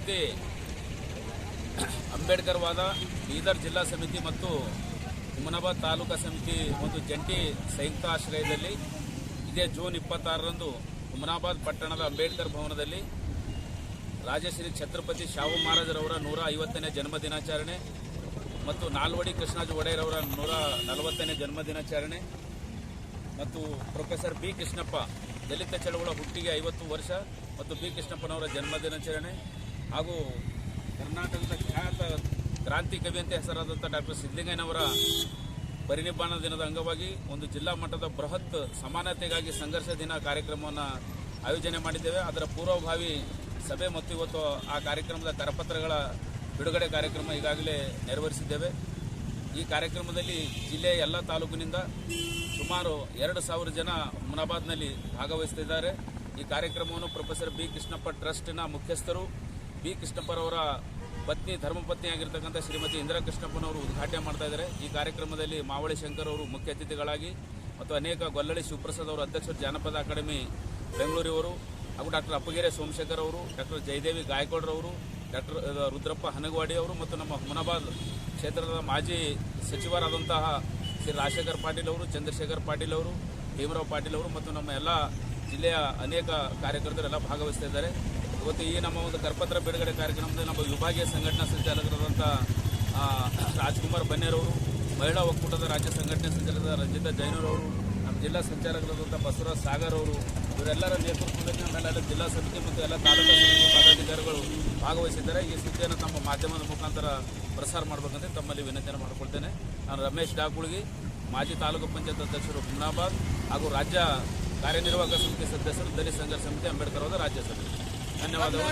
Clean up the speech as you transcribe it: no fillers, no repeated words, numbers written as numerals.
ಸಮಿತಿ ಅಂಬೇಡ್ಕರ್ ವಾದ ಬೀದರ್ ಜಿಲ್ಲಾ ಸಮಿತಿ ಮತ್ತು ಹುಮನಾಬಾದ್ ತಾಲೂಕಾ ಸಮಿತಿ ಒಂದು ಜಂಟಿ ಸಂಯುಕ್ತ ಆಶ್ರಯದಲ್ಲಿ ಇದೇ ಜೂನ್ 26ರಂದು ಹುಮನಾಬಾದ್ ಪಟ್ಟಣದ ಅಂಬೇಡ್ಕರ್ ಭವನದಲ್ಲಿ ರಾಜಶ್ರೀ ಛತ್ರಪತಿ ಶಾಹು ಮಹಾರಾಜರವರ 150ನೇ ಜನ್ಮದಿನಾಚರಣೆ ಮತ್ತು ನಾಲ್ವಡಿ ಕೃಷ್ಣರಾಜ ಒಡೆಯರ್ ಅವರ 140ನೇ ಜನ್ಮದಿನಾಚರಣೆ ಮತ್ತು ಪ್ರೊಫೆಸರ್ ಬಿ ಕೃಷ್ಣಪ್ಪ ದಲಿತ ಚಳವಳ ಹುಟ್ಟಿಗೆ 50 ವರ್ಷ ಮತ್ತು ಬಿ ಕೃಷ್ಣಪ್ಪನವರ ಜನ್ಮದಿನಾಚರಣೆ ಹಾಗೂ ಕರ್ನಾಟಕದ ಖ್ಯಾತ ಕ್ರಾಂತಿ ಕವಿ ಅಂತ ಹೆಸರಾದಂಥ ಡಾಕ್ಟರ್ ಸಿದ್ದಲಿಂಗಯ್ಯನವರ ಪರಿನಿಬ್ಬಾನ ದಿನದ ಅಂಗವಾಗಿ ಒಂದು ಜಿಲ್ಲಾ ಮಟ್ಟದ ಬೃಹತ್ ಸಮಾನತೆಗಾಗಿ ಸಂಘರ್ಷ ದಿನ ಕಾರ್ಯಕ್ರಮವನ್ನು ಆಯೋಜನೆ ಮಾಡಿದ್ದೇವೆ. ಅದರ ಪೂರ್ವಭಾವಿ ಸಭೆ ಮತ್ತು ಇವತ್ತು ಆ ಕಾರ್ಯಕ್ರಮದ ಕರಪತ್ರಗಳ ಬಿಡುಗಡೆ ಕಾರ್ಯಕ್ರಮ ಈಗಾಗಲೇ ನೆರವೇರಿಸಿದ್ದೇವೆ. ಈ ಕಾರ್ಯಕ್ರಮದಲ್ಲಿ ಜಿಲ್ಲೆಯ ಎಲ್ಲ ತಾಲೂಕಿನಿಂದ ಸುಮಾರು 2,000 ಜನ ಹುಮನಾಬಾದ್ನಲ್ಲಿ ಭಾಗವಹಿಸುತ್ತಿದ್ದಾರೆ. ಈ ಕಾರ್ಯಕ್ರಮವನ್ನು ಪ್ರೊಫೆಸರ್ ಬಿ ಕೃಷ್ಣಪ್ಪ ಟ್ರಸ್ಟ್ನ ಮುಖ್ಯಸ್ಥರು ಬಿ ಕೃಷ್ಣಪ್ಪರವರ ಪತ್ನಿ ಧರ್ಮಪತ್ನಿಯಾಗಿರ್ತಕ್ಕಂಥ ಶ್ರೀಮತಿ ಇಂದಿರಾ ಕೃಷ್ಣಪ್ಪನವರು ಉದ್ಘಾಟನೆ ಮಾಡ್ತಾ ಇದ್ದಾರೆ. ಈ ಕಾರ್ಯಕ್ರಮದಲ್ಲಿ ಮಾವಳಿ ಶಂಕರ್ ಅವರು ಮುಖ್ಯ ಅತಿಥಿಗಳಾಗಿ ಮತ್ತು ಅನೇಕ ಗೊಲ್ಲಳ್ಳಿ ಶಿವಪ್ರಸಾದ್ ಅವರು ಅಧ್ಯಕ್ಷರು ಜಾನಪದ ಅಕಾಡೆಮಿ ಬೆಂಗಳೂರಿವರು ಹಾಗೂ ಡಾಕ್ಟರ್ ಅಪ್ಪಗೆರೆ ಸೋಮಶೇಖರ್ ಅವರು, ಡಾಕ್ಟರ್ ಜಯದೇವಿ ಗಾಯಕವಾಡ್ರವರು, ಡಾಕ್ಟರ್ ರುದ್ರಪ್ಪ ಹನಗವಾಡಿ ಅವರು ಮತ್ತು ನಮ್ಮ ಹುಮನಾಬಾದ್ ಕ್ಷೇತ್ರದ ಮಾಜಿ ಸಚಿವರಾದಂತಹ ಶ್ರೀ ರಾಜಶೇಖರ್ ಪಾಟೀಲ್ ಅವರು, ಚಂದ್ರಶೇಖರ್ ಪಾಟೀಲ್ ಅವರು, ಭೀಮರಾವ್ ಪಾಟೀಲ್ ಅವರು ಮತ್ತು ನಮ್ಮ ಎಲ್ಲ ಜಿಲ್ಲೆಯ ಅನೇಕ ಕಾರ್ಯಕರ್ತರೆಲ್ಲ ಭಾಗವಹಿಸ್ತಾ ಇದ್ದಾರೆ. ಇವತ್ತು ಈ ನಮ್ಮ ಒಂದು ಕರಪತ್ರ ಬಿಡುಗಡೆ ಕಾರ್ಯಕ್ರಮದಲ್ಲಿ ನಮ್ಮ ವಿಭಾಗೀಯ ಸಂಘಟನಾ ಸಂಚಾಲಕರಾದಂಥ ರಾಜ್ಕುಮಾರ್ ಬನ್ನೇರವರು, ಮಹಿಳಾ ಒಕ್ಕೂಟದ ರಾಜ್ಯ ಸಂಘಟನೆ ಸಂಚಾಲಕರಾದ ರಂಜಿತಾ ಜೈನರವರು, ನಮ್ಮ ಜಿಲ್ಲಾ ಸಂಚಾಲಕರಾದಂಥ ಬಸವರಾಜ್ ಸಾಗರ್ ಅವರು, ಇವರೆಲ್ಲರ ನೇತೃತ್ವದಲ್ಲಿ ನಮ್ಮೆಲ್ಲ ಜಿಲ್ಲಾ ಸಮಿತಿ ಮತ್ತು ಎಲ್ಲ ತಾಲೂಕಾ ಸಮಿತಿ ಪದಾಧಿಕಾರಿಗಳು ಭಾಗವಹಿಸಿದ್ದಾರೆ. ಈ ಸುದ್ದಿಯನ್ನು ತಮ್ಮ ಮಾಧ್ಯಮದ ಮುಖಾಂತರ ಪ್ರಸಾರ ಮಾಡಬೇಕಂತ ತಮ್ಮಲ್ಲಿ ವಿನಂತಿಯನ್ನು ಮಾಡಿಕೊಳ್ತೇನೆ. ನಾನು ರಮೇಶ್ ಡಾಕುಳ್ಗಿ, ಮಾಜಿ ತಾಲೂಕು ಪಂಚಾಯತ್ ಅಧ್ಯಕ್ಷರು ಹುಮನಾಬಾದ್ ಹಾಗೂ ರಾಜ್ಯ ಕಾರ್ಯನಿರ್ವಾಹಕ ಸಮಿತಿ ಸದಸ್ಯರು ದಲಿತ ಸಂಘರ್ಷ ಸಮಿತಿ ಅಂಬೇಡ್ಕರ್ ವಾದ ರಾಜ್ಯ ಸಮಿತಿ. ಧನ್ಯವಾದಗಳು.